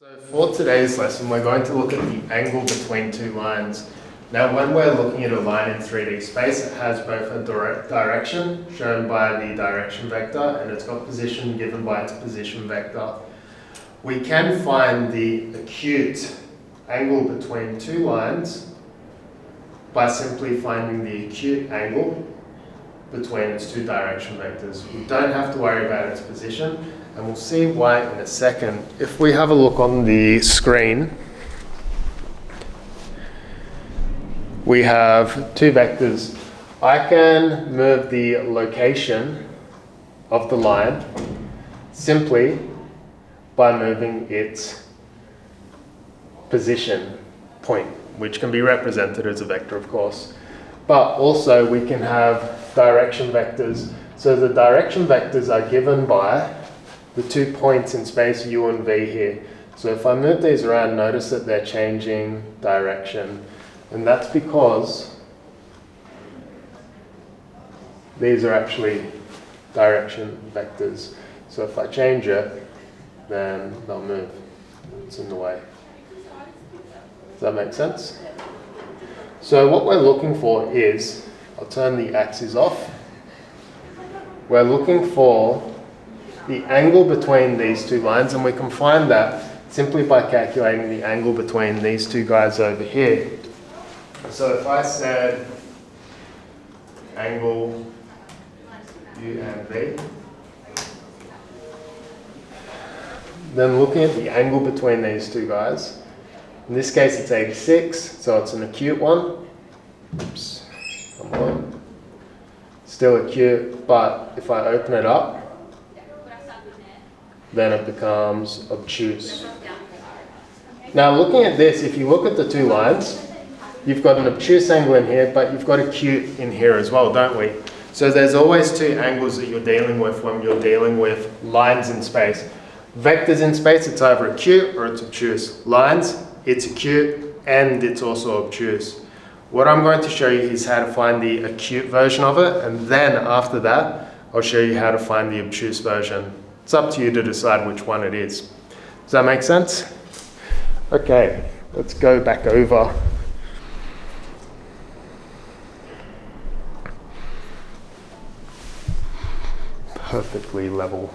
So for today's lesson, we're going to look at the angle between two lines. Now, when we're looking at a line in 3D space, it has both a direct direction, shown by the direction vector, and it's got position given by its position vector. We can find the acute angle between two lines by simply finding the acute angle between its two direction vectors. We don't have to worry about its position, and we'll see why in a second. If we have a look on the screen, we have two vectors. I can move the location of the line simply by moving its position point, which can be represented as a vector, of course. But also we can have direction vectors. So the direction vectors are given by the 2 points in space u and v here. So if I move these around, notice that they're changing direction. And that's because these are actually direction vectors. So if I change it, then they'll move. It's in the way. Does that make sense? So what we're looking for is, I'll turn the axes off. We're looking for the angle between these two lines, and we can find that simply by calculating the angle between these two guys over here. So if I said angle U and V, then looking at the angle between these two guys, in this case it's 86, so it's an acute one. Oops, come on. Still acute, but if I open it up, then it becomes obtuse. Now looking at this, if you look at the two lines, you've got an obtuse angle in here, but you've got acute in here as well, don't we? So there's always two angles that you're dealing with when you're dealing with lines in space. Vectors in space, it's either acute or it's obtuse. Lines, it's acute and it's also obtuse. What I'm going to show you is how to find the acute version of it, and then after that, I'll show you how to find the obtuse version. It's up to you to decide which one it is. Does that make sense? Okay, let's go back over. Perfectly level.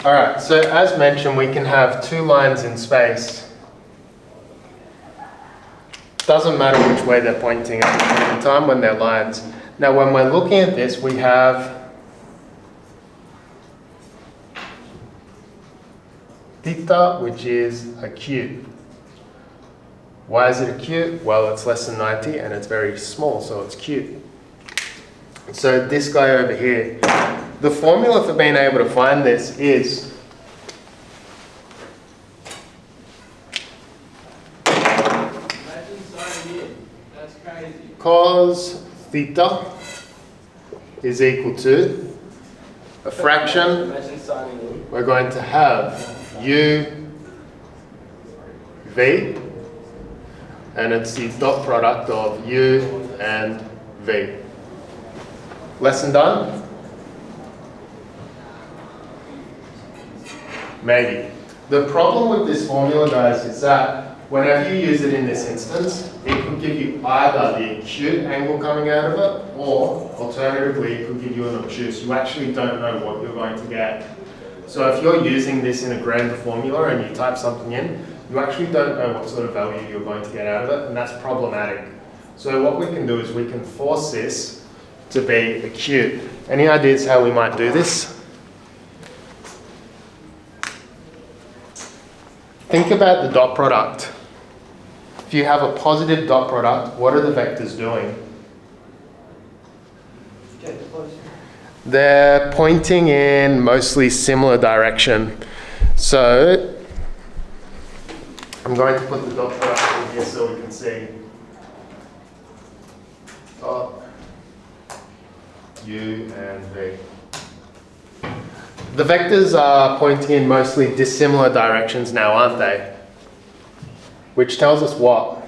All right, so as mentioned, we can have two lines in space. Doesn't matter which way they're pointing at the same time when they're lines. Now, when we're looking at this, we have theta, which is acute. Why is it acute? Well, it's less than 90 and it's very small, so it's cute. So this guy over here, the formula for being able to find this is cos theta is equal to a fraction. We're going to have u v, and it's the dot product of u and v. Lesson done? Maybe. The problem with this formula, guys, is that whenever you use it in this instance, it could give you either the acute angle coming out of it, or alternatively, it could give you an obtuse. You actually don't know what you're going to get. So if you're using this in a grander formula and you type something in, you actually don't know what sort of value you're going to get out of it, and that's problematic. So what we can do is we can force this to be acute. Any ideas how we might do this? Think about the dot product. If you have a positive dot product, what are the vectors doing? They're pointing in mostly similar direction. So I'm going to put the dot product in here so we can see. Dot, U and V. The vectors are pointing in mostly dissimilar directions now, aren't they? Which tells us what?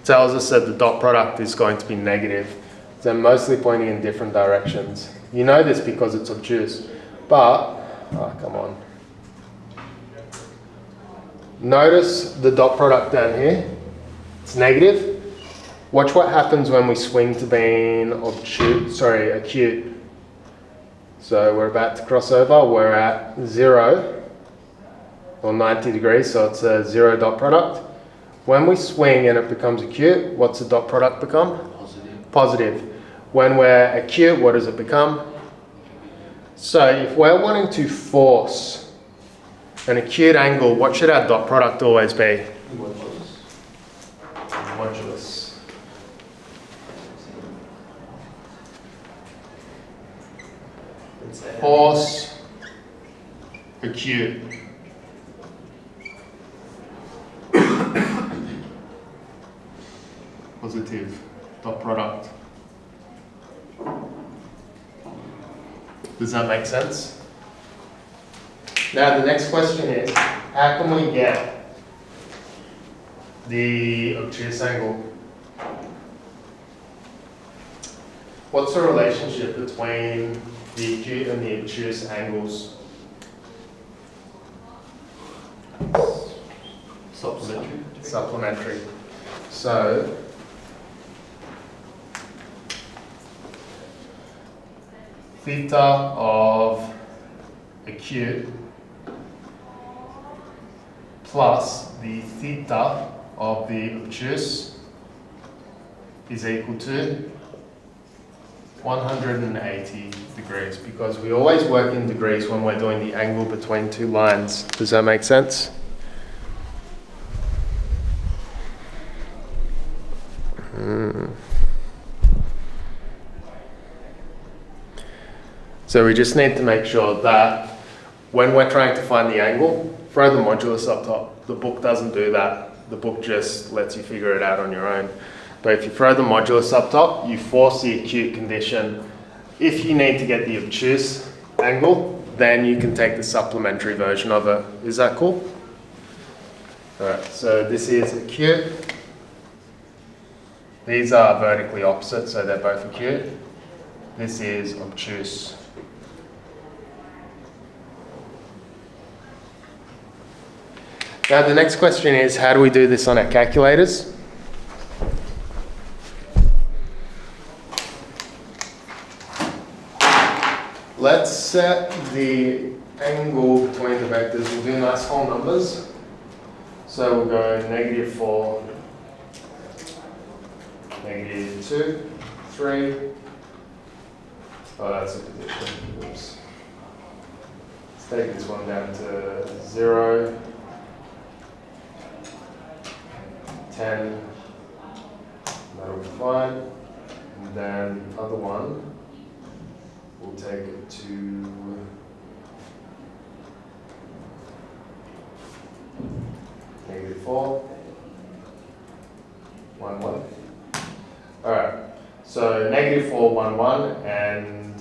Tells us that the dot product is going to be negative. They're mostly pointing in different directions. You know this because it's obtuse, but, oh, come on. Notice the dot product down here. It's negative. Watch what happens when we swing to being acute. So we're about to cross over. We're at 0 or 90 degrees, so it's a 0 dot product. When we swing and it becomes acute, what's the dot product become? Positive. Positive. When we're acute, what does it become? So if we're wanting to force an acute angle, what should our dot product always be? Modulus. Force acute. Positive dot product. Does that make sense? Now the next question is, how can we get the obtuse angle? What's the relationship between the acute and the obtuse angles? Supplementary. So, theta of acute plus the theta of the obtuse is equal to 180 degrees, because we always work in degrees when we're doing the angle between two lines. Does that make sense? So we just need to make sure that when we're trying to find the angle, throw the modulus up top. The book doesn't do that. The book just lets you figure it out on your own. But if you throw the modulus up top, you force the acute condition. If you need to get the obtuse angle, then you can take the supplementary version of it. Is that cool? All right, so this is acute. These are vertically opposite, so they're both acute. This is obtuse. Now the next question is, how do we do this on our calculators? Let's set the angle between the vectors. We'll do nice whole numbers. So we'll go -4, -2, 3. Oh, that's a position. Oops. Let's take this one down to 0, 10. That'll be fine. And then the other one, we'll take it to -4, 1, 1. All right, so -4, 1, 1, and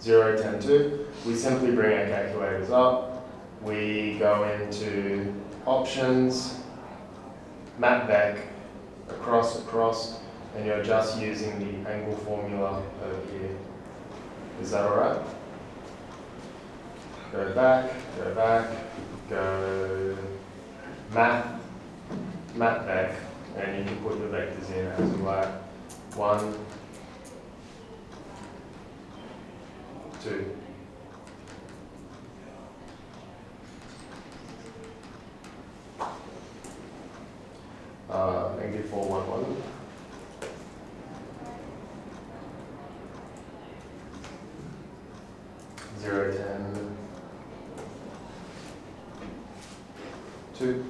0, 10, 2. We simply bring our calculators up. We go into options, map back, across, and you're just using the angle formula over here. Is that all right? Go back, go map back, and you can put the vectors in as you like. 1, 2. -4, 1, 1. Zero, 10, 2.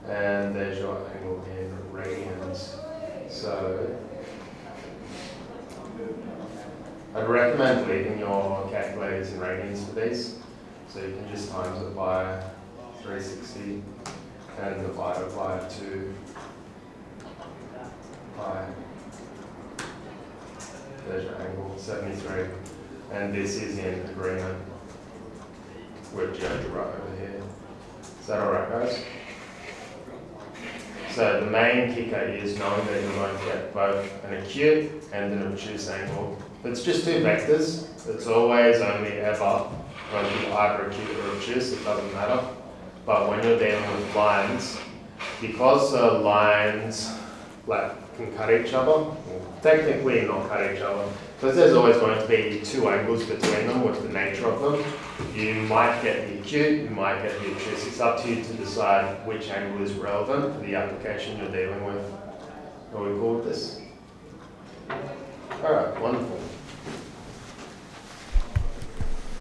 And there's your angle in radians. So I'd recommend leaving your calculators in radians for these. So you can just times it by 360 and divide it by 2 pi. There's your angle, 73. And this is in agreement with GeoGebra over here. Is that alright, guys? So the main kicker is knowing that you're going to get both an acute and an obtuse angle. It's just two vectors. It's always only ever going to be either acute or obtuse, it doesn't matter. But when you're dealing with lines, because lines like can cut each other, well, technically not cut each other, because there's always going to be two angles between them with the nature of them. You might get the acute, you might get the obtuse. It's up to you to decide which angle is relevant for the application you're dealing with. Are we cool with this? Alright, wonderful.